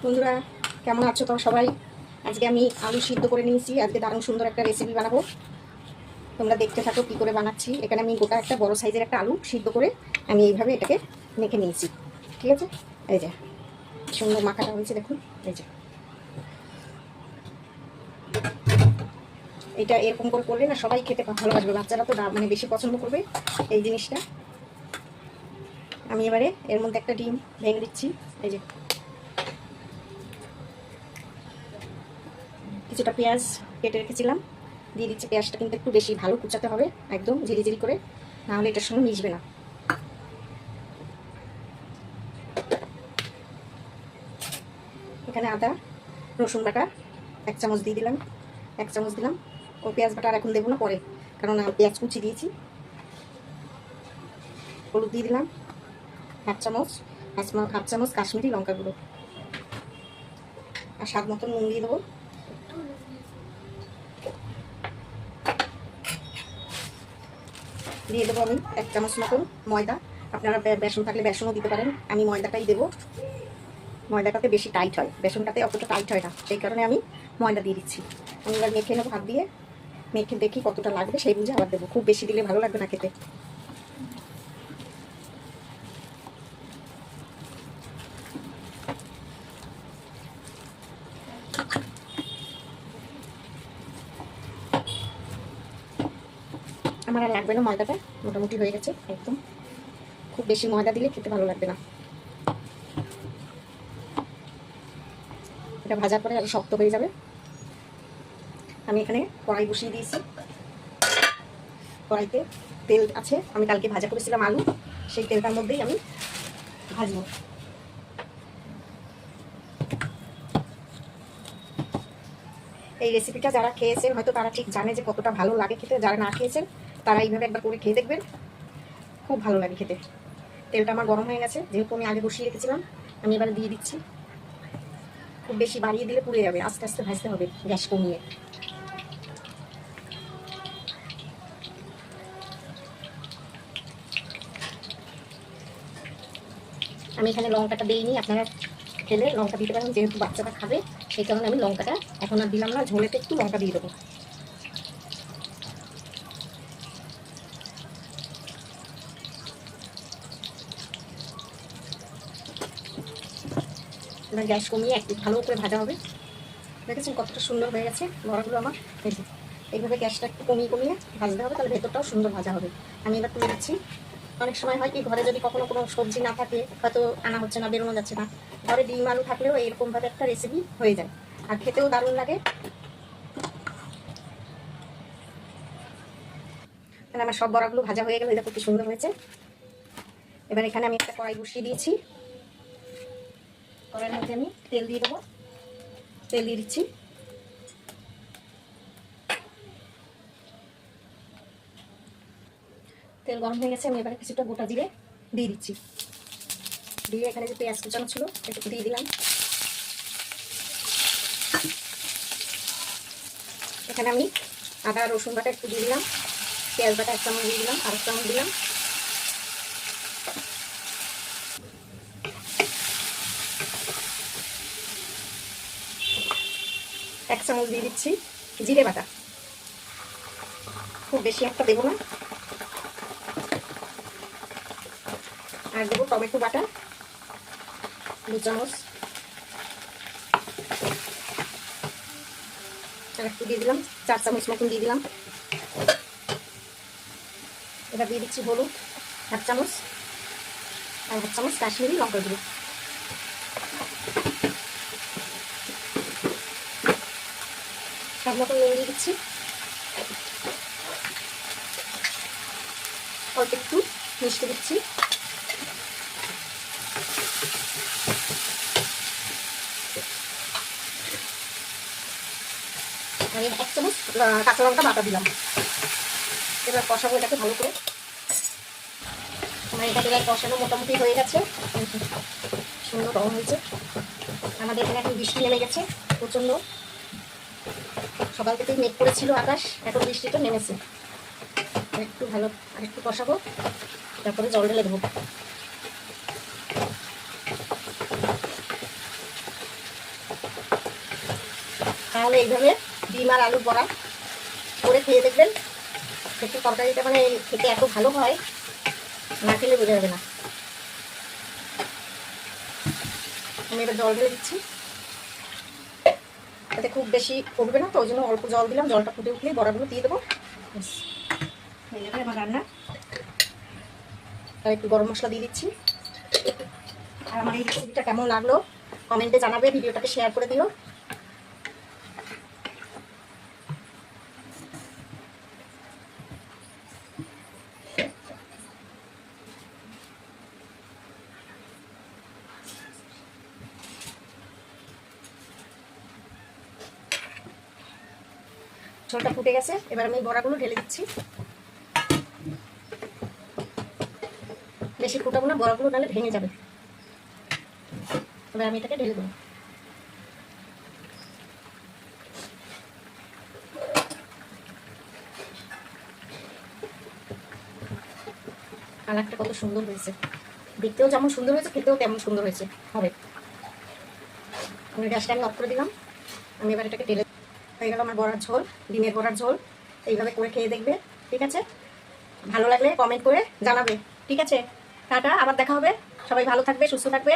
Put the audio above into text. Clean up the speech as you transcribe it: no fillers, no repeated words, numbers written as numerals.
বন্ধুরা কেমন আছো তো সবাই? আজকে আমি আলু সিদ্ধ করে নিয়েছি। আজকে দারুণ সুন্দর একটা রেসিপি বানাবো, তোমরা দেখতে থাকো কি করে বানাচ্ছি। এখানে আমি গোটা একটা বড় সাইজের একটা আলু সিদ্ধ করে আমি এইভাবে এটাকে মেখে নিয়েছি। ঠিক আছে, এই যে সুন্দর মাখাটা হয়েছে, দেখুন এই যে এটা এরকম করে করলে না সবাই খেতে ভালোবাসবে, বাচ্চারা তো মানে বেশি পছন্দ করবে এই জিনিসটা। আমি এবারে এর মধ্যে একটা ডিম ভেঙে দিচ্ছি। এই যে কিছুটা পেঁয়াজ কেটে রেখেছিলাম, দিয়ে দিচ্ছি। পেঁয়াজটা কিন্তু একটু বেশি ভালো কুচাতে হবে, একদম ঝিরি করে, নাহলে এটার সঙ্গে মিশবে না। এখানে আদা রসুন বাটা 1 চামচ দিয়ে দিলাম, 1 চামচ দিলাম। ও পেঁয়াজ বাটা আর এখন দেবো না, পরে, কারণ পেঁয়াজ কুচি দিয়েছি। হলুদ দিয়ে দিলাম 1 চামচ, 1 চামচ কাশ্মীরি লঙ্কা গুঁড়ো, আর স্বাদ মতো নুন দিয়ে দেবো। দিয়ে দেবো আমি 1 চামচ মতন ময়দা। আপনারা বেসন থাকলে বেসনও দিতে পারেন, আমি ময়দাটাই দেবো। ময়দাটাতে বেশি টাইট হয়, বেসনটাতে অতটা টাইট হয় না, সেই কারণে আমি ময়দা দিয়ে দিচ্ছি। আমি এবার মেখে নেবো হাত দিয়ে, মেখে দেখি কতটা লাগবে সেই বুঝে আবার দেবো। খুব বেশি দিলে ভালো লাগবে না খেতে। আমার আর লাগবে না ময়দাটা, মোটামুটি হয়ে গেছে একদম। খুব বেশি ময়দা দিলে খেতে ভালো লাগবে না। এটা ভাজার পরে আরো শক্ত হয়ে যাবে। আমি এখানে কড়াই বসিয়ে দিয়েছি, কড়াইতে তেল আছে। আমি কালকে ভাজা করেছিলাম আলু, সেই তেলটার মধ্যেই আমি ভাজবো। এই রেসিপিটা যারা খেয়েছেন হয়তো তারা ঠিক জানে যে কতটা ভালো লাগে খেতে, যারা না খেয়েছেন তারা এইভাবে একবার করে খেয়ে দেখবেন, খুব ভালো লাগে খেতে। তেলটা আমার গরম হয়ে গেছে, যেহেতু আমি আগে বসিয়ে রেখেছিলাম। আমি এবার দিয়ে দিচ্ছি। খুব বেশি বাড়িয়ে দিলে পুড়ে যাবে, আস্তে আস্তে ভাজতে হবে গ্যাস কমিয়ে। আমি এখানে লঙ্কাটা দিইনি, আপনারা খেলে লঙ্কা দিতে পারেন, যেহেতু বাচ্চাটা খাবে সেই কারণে আমি লঙ্কাটা এখন আর দিলাম না। ঝোলেতে একটু লঙ্কা দিয়ে দেবো। এবার গ্যাস কমিয়ে একটু ভালো করে ভাজা হবে। দেখেছেন কতটা সুন্দর হয়ে গেছে বড়াগুলো আমার। এইভাবে গ্যাসটা একটু কমিয়ে কমিয়ে ভাজতে হবে, তাহলে ভেতরটাও সুন্দর ভাজা হবে। আমি এবার তুলে দিচ্ছি। অনেক সময় হয় কি, ঘরে যদি কখনো কোনো সবজি না থাকে, হয়তো আনা হচ্ছে না, বেরোনো যাচ্ছে না, ঘরে ডিম আলু থাকলেও এরকমভাবে একটা রেসিপি হয়ে যায়, আর খেতেও দারুণ লাগে। তাহলে আমার সব বড়াগুলো ভাজা হয়ে গেল, এটা খুব সুন্দর হয়েছে। এবার এখানে আমি একটা কড়াই বসিয়ে দিয়েছি, কড়াইয়ের মধ্যে আমি তেল দিয়ে দেবো। তেল দিয়ে দিচ্ছি। তেল গরম হয়ে গেছে, আমি এবারে কিছুটা গোটা জিরে দিয়ে দিচ্ছি। দিয়ে এখানে যে পেঁয়াজ কুচানো ছিল একটু দিয়ে দিলাম। এখানে আমি আদা রসুন বাটা একটু দিয়ে দিলাম, পেঁয়াজ বাটা 1 চামচ দিয়ে দিলাম, আর 1 চামচ দিলাম। এক চামচ দিয়ে দিচ্ছি জিরে বাটা, খুব বেশি একটা দেবো না। আর দেবো টমেটো বাটা 2 চামচ, আর একটু দিয়ে দিলাম 4 চামচ মতন দিয়ে দিলাম। এবার দিয়ে দিচ্ছি হলুদ 1 চামচ, আর 1 চামচ কাশ্মীরি লঙ্কা গুঁড়ো। সব মতন নুন দিয়ে দিচ্ছি, অল্প একটু মিষ্টি দিচ্ছি। আমি 1 চামচ কাঁচা লঙ্কা বাটা দিলাম। এবার কষাবো এটাকে ভালো করে। আমার এটাকে কষানো মোটামুটি হয়ে গেছে, সুন্দর রং হয়েছে। আমাদের এখানে এখন বৃষ্টি নেমে গেছে প্রচণ্ড, সকাল থেকেই মেঘ করেছিল আকাশ, এখন বৃষ্টিটা নেমেছে। একটু ভালো আরেকটু কষাবো, তারপরে জল ঢেলে দেবো। হলে এইভাবে ডিম আর আলুর বড়া করে খেয়ে দেখবেন। একটু তরকারিটা মানে খেতে এত ভালো হয়, না খেলে বোঝা যাবে না। আমি এবার জল ঢেলে দিচ্ছি, এতে খুব বেশি উঠবে না তো, ওই জন্য অল্প জল দিলাম। জলটা ফুটে উঠলে বড়াগুলো দিয়ে দেবো, হয়ে যাবে আমার রান্না। আর একটু গরম মশলা দিয়ে দিচ্ছি। আর আমার এই রেসিপিটা কেমন লাগলো কমেন্টে জানাবে, ভিডিওটাকে শেয়ার করে দিও। ঝোলটা ফুটে গেছে, এবার আমি বড়াগুলো ঢেলে দিচ্ছি। বেশি ফুটাবো না, বড়াগুলো নাহলে ভেঙে যাবে। এবার আমি এটাকে ঢেলে দেবো। কালারটা কত সুন্দর হয়েছে, দেখতেও যেমন সুন্দর হয়েছে, খেতেও তেমন সুন্দর হয়েছে হবে। আমি গ্যাসটা আমি অফ করে দিলাম। আমি এবার এটাকে ঢেলে হয়ে গেল আমার বড়ার ঝোল, ডিমের বড়ার ঝোল। এইভাবে করে খেয়ে দেখবে, ঠিক আছে? ভালো লাগলে কমেন্ট করে জানাবে, ঠিক আছে? টাটা, আবার দেখা হবে। সবাই ভালো থাকবে, সুস্থ থাকবে।